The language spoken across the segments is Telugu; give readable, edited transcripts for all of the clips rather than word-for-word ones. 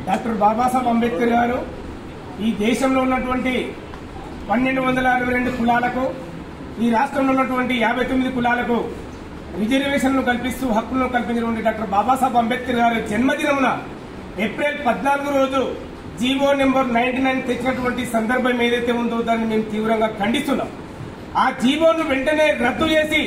డాక్టర్ బాబాసాహెబ్ అంబేద్కర్ గారు ఈ దేశంలో ఉన్నటువంటి 1262 కులాలకు, ఈ రాష్ట్రంలో ఉన్నటువంటి 59 కులాలకు రిజర్వేషన్లు కల్పిస్తూ హక్కులను కల్పించినటువంటి డాక్టర్ బాబాసాహెబ్ అంబేద్కర్ గారి జన్మదినమున ఏప్రిల్ 14 రోజు జీవో నెంబర్ 99 తెచ్చినటువంటి సందర్భం ఏదైతే ఉందో దాన్ని మేము తీవ్రంగా ఖండిస్తున్నాం. ఆ జీవోను వెంటనే రద్దు చేసి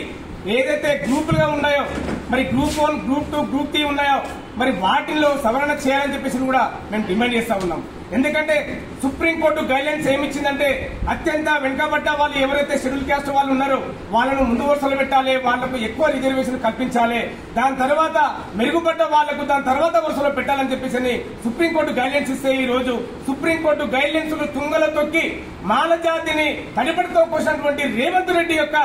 ఏదైతే గ్రూపులుగా ఉన్నాయో, మరి గ్రూప్ 1, గ్రూప్ 2, గ్రూప్ 3 ఉన్నాయో మరి వాటిల్లో సవరణ చేయాలని చెప్పేసి కూడా మేము డిమాండ్ చేస్తా ఉన్నాం. ఎందుకంటే సుప్రీంకోర్టు గైడ్లైన్స్ ఏమిచ్చిందంటే అత్యంత వెనుకబడ్డ వాళ్ళు ఎవరైతే షెడ్యూల్ క్యాస్ట్ వాళ్ళు ఉన్నారో వాళ్ళను ముందు వరుసలో పెట్టాలి, వాళ్లకు ఎక్కువ రిజర్వేషన్ కల్పించాలి, దాని తర్వాత మెరుగుపడ్డ వాళ్లకు దాని తర్వాత వరుసలో పెట్టాలని చెప్పేసి సుప్రీంకోర్టు గైడ్లైన్స్ ఇస్తే ఈ రోజు సుప్రీంకోర్టు గైడ్లైన్స్ తుంగలో తొక్కి మాల జాతిని తడిపడితో పోసినటువంటి రేవంత్ రెడ్డి యొక్క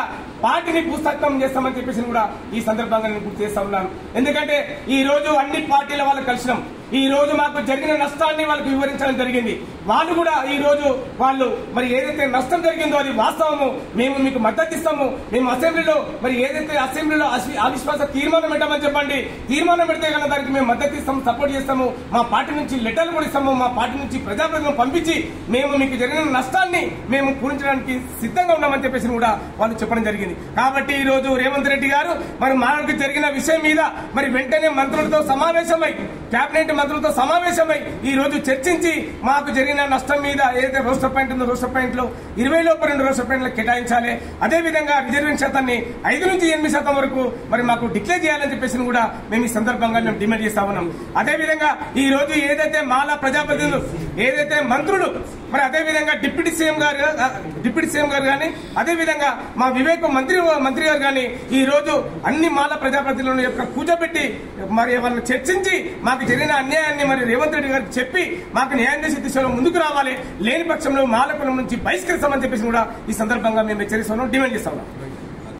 పార్టీని భూస్థాపితం చేస్తామని చెప్పేసి కూడా ఈ సందర్భంగా నేను గుర్తు చేస్తా ఉన్నాను. ఎందుకంటే ఈ రోజు అన్ని పార్టీల వాళ్ళు కలిసినాం. ఈ రోజు మాకు జరిగిన నష్టాన్ని వాళ్ళకు వివరించడం జరిగింది. వాళ్ళు కూడా ఈ రోజు వాళ్ళు మరి ఏదైతే నష్టం జరిగిందో అది వాస్తవము, మేము మీకు మద్దతు ఇస్తాము, మేము అసెంబ్లీలో మరి ఏదైతే అసెంబ్లీలో అవిశ్వాస తీర్మానం పెట్టమని చెప్పండి, తీర్మానం పెడితే కనుక దానికి మేము మద్దతు ఇస్తాము, సపోర్ట్ చేస్తాము, మా పార్టీ నుంచి లెటర్లు కూడా ఇస్తాము, మా పార్టీ నుంచి ప్రజాప్రతినిధులను పంపించి మేము మీకు జరిగిన నష్టాన్ని మేము పూరించడానికి సిద్ధంగా ఉన్నామని చెప్పేసి కూడా వాళ్ళు చెప్పడం జరిగింది. కాబట్టి ఈ రోజు రేవంత్ రెడ్డి గారు మరి మాకు జరిగిన విషయం మీద మరి వెంటనే మంత్రులతో సమావేశమై, కేబినెట్ మంత్రులతో సమావేశమై ఈ రోజు చర్చించి మాకు జరిగిన నష్టం మీద ఏదైతే రోస్టర్ పాయింట్ ఉందో రోస్టర్ పాయింట్ లో 20 లోపు 2 రోస్టర్ పాయింట్లు కేటాయించాలి. అదేవిధంగా రిజర్వేషన్ శాతాన్ని 5 నుంచి 8% వరకు మరి మాకు డిక్లేర్ చేయాలని చెప్పేసి కూడా మేము ఈ సందర్భంగా మేము డిమాండ్ చేస్తా ఉన్నాం. అదేవిధంగా ఈ రోజు ఏదైతే మాలా ప్రజాప్రతినిధులు ఏదైతే మంత్రులు మరి అదేవిధంగా డిప్యూటీ సీఎం గారు కానీ అదేవిధంగా మా వివేక్ మంత్రి గారు కానీ ఈ రోజు అన్ని మాల ప్రజాప్రతినిధుల యొక్క కూర్చోబెట్టి మరి వాళ్ళని చర్చించి మాకు జరిగిన అన్యాయాన్ని మరి రేవంత్ రెడ్డి గారికి చెప్పి మాకు న్యాయం చేసే దిశలో ముందుకు రావాలి, లేని పక్షంలో మాల కులం నుంచి బహిష్కరిస్తామని చెప్పేసి కూడా ఈ సందర్భంగా మేము హెచ్చరిస్తున్నాం, డిమాండ్ చేస్తా ఉన్నాం.